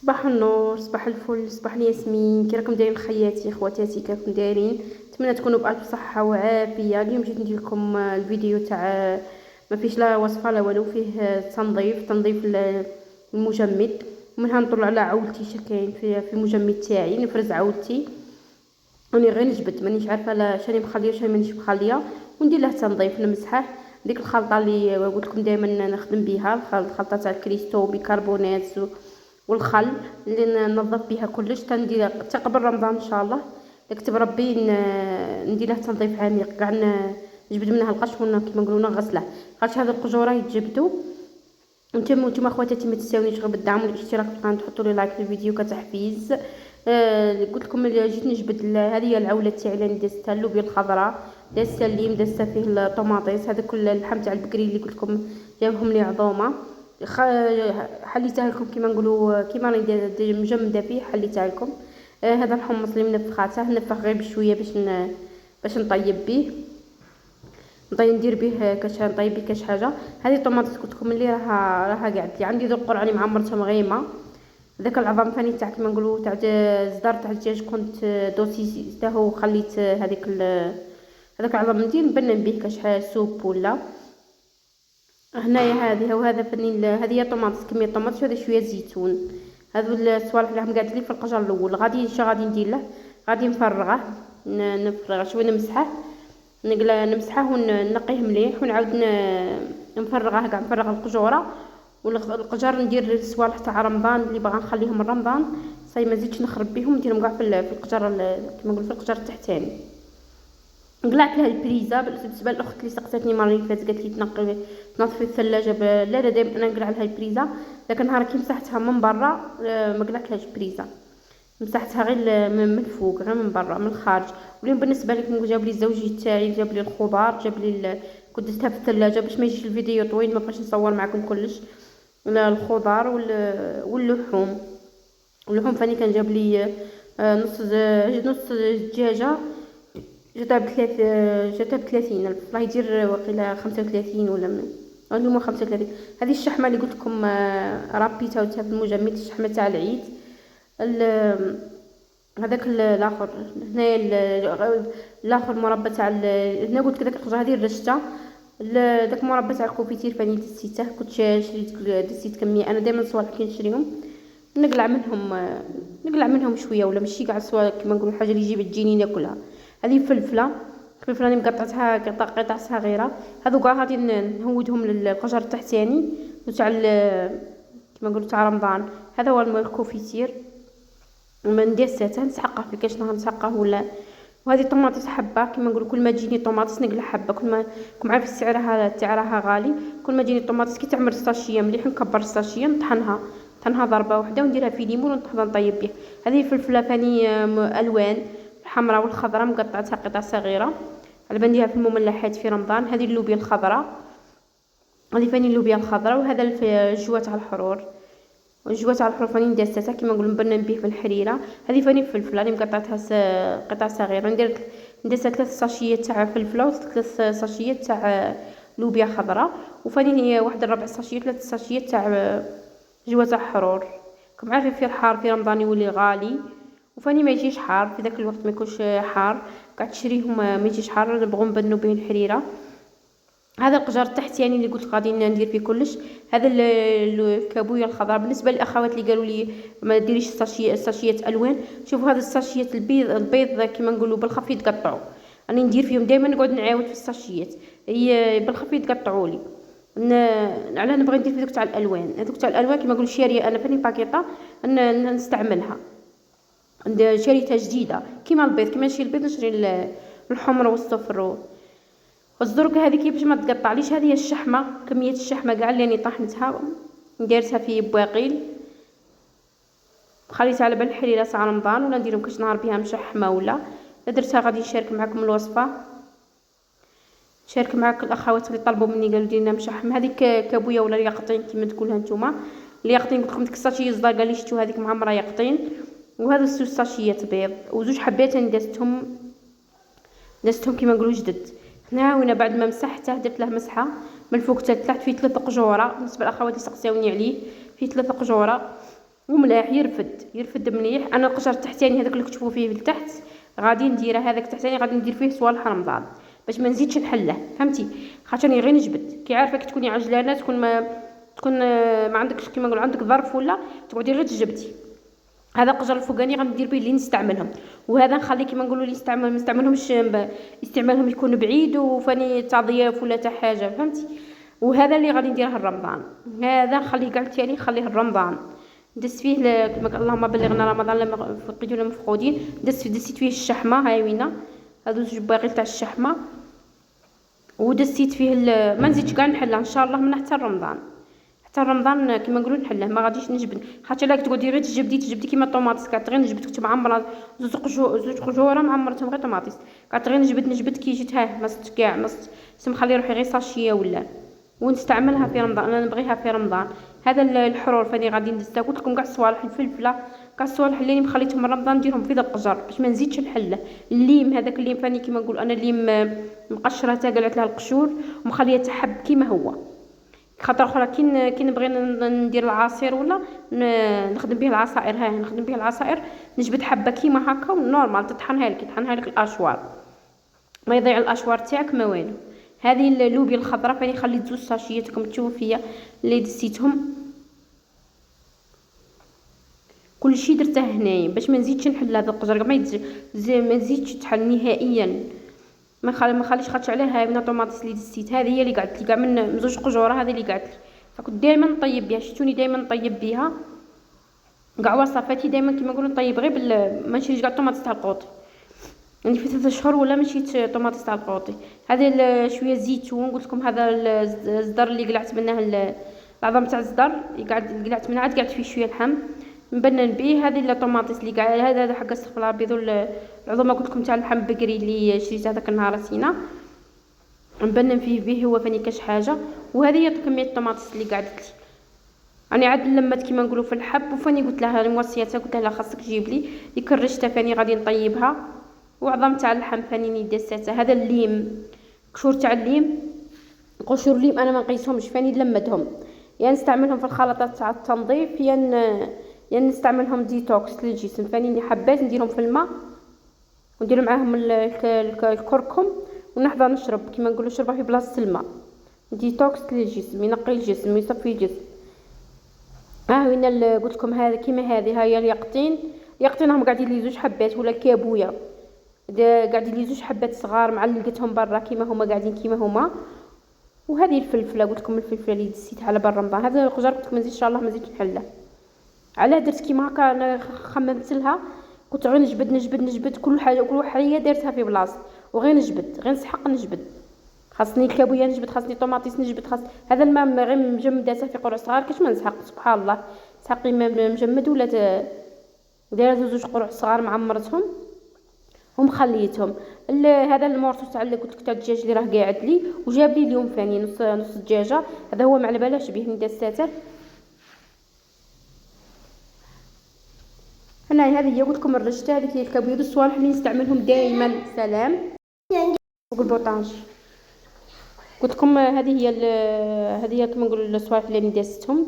صباح النور، صباح الفل، صباح الياسمين. كي راكم دايرين خياتي خواتاتي؟ كي راكم دايرين؟ نتمنى تكونوا بالف صحه وعافيه. اليوم جيت ندير لكم الفيديو تاع ما فيش لا وصفه لا والو، فيه تنظيف المجمد. ومنها نطلع على عولتي شكاين في المجمد تاعي، نفرز عولتي. راني غير نجبد، مانيش عارفه لا شاني مخليه شاني مانيش مخليه، وندير له تنظيف نمسحه. ديك الخلطه اللي قلت لكم دائما نخدم بها، الخلطه تاع الكريستو بيكربونات والخل، اللي ننظف بها كلش. تندير حتى قبل رمضان ان شاء الله، يكتب ربي ندير له تنظيف عميق كاع، نجبد منها القشر كيما نقولوا نغسله. خاطر هاد القجوره يتجبدوا. نتوما خواتاتي ما تنساونيش غير بالدعم والاشتراك في القناه، تحطوا لي لايك للفيديو كتحفيز. قلت لكم اللي جيت نجبد هذه هي العوله تاعي اللي دازتها اللوبيا الخضراء، دازتها الليم، دازتها فيه الطوماطيس، هذا كل اللحم تاع البقري اللي قلت لكم جابهم لي عظومه. حليتها لكم كيما نقولوا، كيما راني مجمده فيه حليتها لكم. هذا الحمص اللي منفخاته، نفخ غير بشويه باش نطيب به، ندير به كاش، نطيب به كاش حاجه. هذه الطوماطيس قلت لكم اللي راها قعدت لي عندي ذو القرعه معمرتهم غيمه. ذاك العظام ثاني تاع كيما نقولوا تاع الزدار تاع الدجاج كنت دوسي حتى هو، خليت هذاك العظام ندير نبنن به كاش سوب ولا. هنايا هذه وهذا فنين، هذه هي طوماطيس، كميه طوماطيس، وهذا شويه زيتون. هذو الصوالح اللي راهم قاعد لي في القجر الاول. غادي غادي ندير له، غادي نفرغه، نفرغه شويه، نمسحه، نمسحه ونقيه مليح، ونعاود نفرغه كاع، نفرغ القجوره والقجر. ندير الصوالح تاع رمضان اللي باغا نخليهم من رمضان، صاي ما زيدش نخرب بهم، نديرهم كاع في القجر كيما نقول في القجر التحتاني. قلعت لها البريزه بالنسبه للاخت اللي سقساتني المره اللي فاتت، قالت لي تنظفي الثلاجه لا دائما انا نقلع لها البريزه. ذاك النهار كي مسحتها من برا ما قلعت لها البريزه، مسحتها غير من الفوق، غير من برا من الخارج. واليوم بالنسبه لكم جاب لي الزوجي تاعي، جاب لي الخضار، جاب لي كنت دزتها في الثلاجه باش ما يجيش الفيديو طويل، ما بقاش نصور معكم كلش. الخضار واللحوم. اللحوم فاني كان جاب لي نص دجاجه، جاتها ب30 راه يدير وقيله 35 ولا من اليوم 35. هذه الشحمه اللي قلت لكم رابيتها وتها في المجمد، الشحمه تاع العيد. هذاك الاخر هنايا، الاخر مربى تاع هنا قلت لك داك الخضره هذه الرشته. داك مربى تاع الكوفيتير فاني دسيته، كنت شريت دسيت كميه، انا دائما صوالح كي نشريهم نقلع منهم شويه، ولا ماشي كاع صوالح كيما نقولوا الحاجه اللي يجيب تجيني ناكلها. هذه فلفله راني مقطعتها قطع صغيره. هذو كاع غادي نهودهم للقجر التحتاني وتاع كيما نقولوا تاع رمضان. هذا هو الكوفيتير، من ديساته نسحقه في الكاش، نسحقه ولا. وهذه طوماطيس حبه كيما نقولوا، كل ما تجيني طوماطيس نقلع حبه، كل ما كم عارف سعرها غالي. كل ما تجيني طوماطيس كي تعمر الساشيه مليح نكبر الساشيه، نطحنها ضربه واحده ونديرها في ليمون ونطيب به. هذه فلفله ثاني الوان، الحمراء والخضراء مقطعتها قطع صغيره على بنديها في المملحات في رمضان. هذه اللوبيا الخضراء، هذه فاني اللوبيا الخضراء. وهذا الجوا تاع الحرور، الجوا تاع الحرور فاني ندساتها كيما نقولوا نبنن به في الحريره. هذه فاني فلفله راني مقطعتها قطع صغيره، ندير 3 ساشيات تاع فلفله و3 ساشيات تاع لوبيا خضراء، وفاني هي 1/4 ساشيه، 3 ساشيات تاع جوا تاع حرور. كم عارفين في الحار في رمضان يولي غالي، وفاني ما يجيش حار في ذاك الوقت، ما يكونش حار قاعد تشريهم ما يجيش حار، نبغوا نبنوا به الحريره. هذا القجر التحتاني اللي قلت غادي ندير فيه كلش. هذا الكابويه الخضراء بالنسبه للاخوات اللي قالوا لي ما ديريش ساشيات الوان. شوفوا هذا الساشيات البيض كيما نقولوا بالخف يتقطعوا، راني ندير فيهم دائما، نقعد نعاود في الساشيات، هي بالخف يتقطعوا لي. علاه نبغي ندير في دوك تاع الالوان، هذوك تاع الالوان كيما نقولوا شاريه انا فاني باكيطه نستعملها، شريتها جديده كيما البيض، كيما نشري البيض نشري الحمر والصفر والزرق. هذه كيفاش ما تقطعليش. هذه الشحمه، كميه الشحمه كاع اللي راني طحنتها نديرتها في بواقيل، خليتها على بال الحريره تاع رمضان، ولا نديرهم كاش نهار بها مشحمه ولا. درتها غادي نشارك معكم الوصفه، نشارك معك الاخوات اللي طلبوا مني قالوا ديرنا مشحم. هذيك كابويه ولا يقطين كيما تقولها نتوما، اللي يقطين قلت لكم ديك الساشيه صغار قال لي شفتوا هذيك معمره يقطين. وهذا 2 ساشيات بيض وزوج حبات دازتهم كيما نقولوا جدد. هنا وين بعد ما مسحته درت له مسحه من الفوق، طلعت فيه 3 قجوره بالنسبه للاخوات اللي سقساوني عليه، فيه 3 قجوره. وملاح يرفد مليح. انا القشر التحتاني هذاك اللي كتبوا فيه لتحت غادي نديره، هذاك التحتاني غادي ندير فيه صوالح رمضان باش ما نزيدش نحله، فهمتي؟ خاطرني غير نجبد كي عارفه كي تكوني عجلانه تكون ما عندكش كيما نقول عندك ظرف ولا تقعدي غير تجبدي. هذا القجر الفوقاني غندير به اللي نستعملهم، وهذا نخلي كيما نقولوا اللي ما نستعملهمش استعمالهم يكون بعيد وفاني تاع ضياف ولا تاع حاجه، فهمتي؟ وهذا اللي غادي نديره لرمضان، هذا نخليه كاع التالي نخليه لرمضان. دزت فيه كما اللهم بلغنا رمضان لما فقدونا مفقودين. دزت فيه الشحمه، هاي وينه هادو زوج باغي تاع الشحمه، ودزيت فيه ما نزيدش كاع نحلها ان شاء الله من حتى رمضان. حتى رمضان كيما نقولوا نحله، ما غاديش نجبد خاطر لاك تقعدي غير تجبدي كيما الطوماطيس كاع غير نجبد. كنت معمره زوج قجوره معمرتهم غير طوماطيس، كاع غير نجبد كي جيت هاه مست كاع مست مخلي روحي غير ساشيه ولا، ونستعملها في رمضان. انا نبغيها في رمضان. هذا الحرور فاني غادي ندزها. قلت لكم كاع الصوالح، الفلفله كاع الصوالح اللي مخليتهم من رمضان نديرهم في ذا القجر باش ما نزيدش نحله. الليم هذاك الليم فاني كيما نقول انا الليم مقشره تا قلعت لها القشور ومخليه تحب كيما هو. خاطر اخرى كي نبغي ندير العصير ولا نخدم به العصائر، نخدم به العصائر نجبد حبه كيما هكا ونورمال تطحنها لك الاشوار، ما يضيع الاشوار تاعك ما والو. هذه اللوبيا الخضراء فاني خليت زوج ساشيات راكم تشوفوا فيا اللي دسيتهم، كلشي درته هنايا باش ما نزيدش نحل هذا القجر، ما نزيدش تحل نهائيا، ما خليش خاطش عليها من الطوماطيس اللي دسيت. هذه هي اللي قعدت لي كاع من زوج قجوره، هذه اللي قعدت لي فكنت دائما نطيب بها. شفتوني دائما نطيب بها كاع وصفاتي، دائما كيما نقولوا نطيب غير ما نشريش كاع الطوماطيس تاع القوطي. عندي في 3 شهور ولا مشيت طوماطيس تاع القوطي. هذا شويه زيتون، قلت لكم هذا الزدر اللي قلعت منه العظم تاع الزدر قلعت منها، عاد قلعت فيه شويه لحم نبنن به. هذه الطوماطيس اللي قاع هذا حق استغفر الله البيض العظمه قلت لكم تاع اللحم بقري اللي شريت هذاك النهار سينا نبنن فيه به هو فاني كاش حاجه. وهذه هي كميه الطوماطيس اللي قعدت لي. راني عاد لمت كيما نقولوا في الحب، وفاني قلت لها الموصياتها قلت لها خاصك تجيب لي كرشتها فاني غادي نطيبها. وعظم تاع اللحم فاني دساتها. هذا الليم قشور تاع الليم، قشور الليم انا ما نقيسهمش فاني نلمدهم، يعني نستعملهم في الخلطات تاع التنظيف يعني نستعملهم ديتوكس للجسم. فاني حبيت نديرهم في الماء وندير معاهم الكركم ونحضر نشرب كيما نقولوا شربها في بلاصه الماء. ديتوكس للجسم، ينقي الجسم ويصفي الجسم. وين قلت لكم هذا كيما هذه هي اليقطين راهم قاعدين لي زوج حبات ولا كابويه، قاعدين لي زوج حبات صغار معلقتهم برا كيما هما قاعدين كيما هما. وهذه الفلفله قلت لكم الفلفله اللي دسيتها على بال رمضان. هذا القجر قلت لكم ان شاء الله ما زيدش نحله. علاه درت كيما هكا انا خممت لها كنت غير نجبد كل حاجه دارتها في بلاصه وغير نجبد غير نسحق نجبد. خاصني الكابويه نجبد، خاصني طوماطيس نجبد، هذا الماء غير مجمداتها في قرع صغار كاش ما نسحق. سبحان الله تسحقي ماء مجمد ولا دايره زوج قرع صغار معمرتهم ومخليتهم. هذا المورطو تاع اللي قلت لك تاع الدجاج اللي راه قاعد لي وجاب لي اليوم ثاني نص دجاجه، هذا هو ما على بالاش به ندساته. هذه هي قلت لكم الرشته، هذيك هي الكابويه الصوالح اللي نستعملهم دائما. سلام فوق البوطاج. قلت لكم هذه هي كما نقولوا الصوالح اللي ندستهم.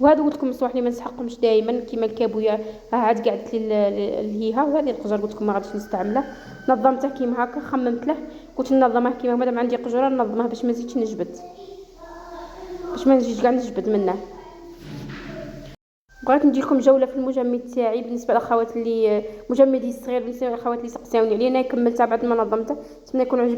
وهذا قلت لكم الصوالح اللي ما نسحقهمش دائما كيما الكابويه عاد قعدت لي الهيها. وهذه القجر قلت لكم ما غاديش نستعمله، نظمته كيما هكا خممت له قلت ننظمه كيما مادام عندي قجوره ننظمها باش ما نزيدش نجبد، باش ما نزيدش كاع نجبد منه. بغيت ندير لكم جوله في المجمد تاعي بالنسبه للاخوات اللي مجمدي الصغير، بالنسبه للاخوات اللي سقساوني عليه. انا كملتها بعد ما نظمته. نتمنى يكون عجبكم.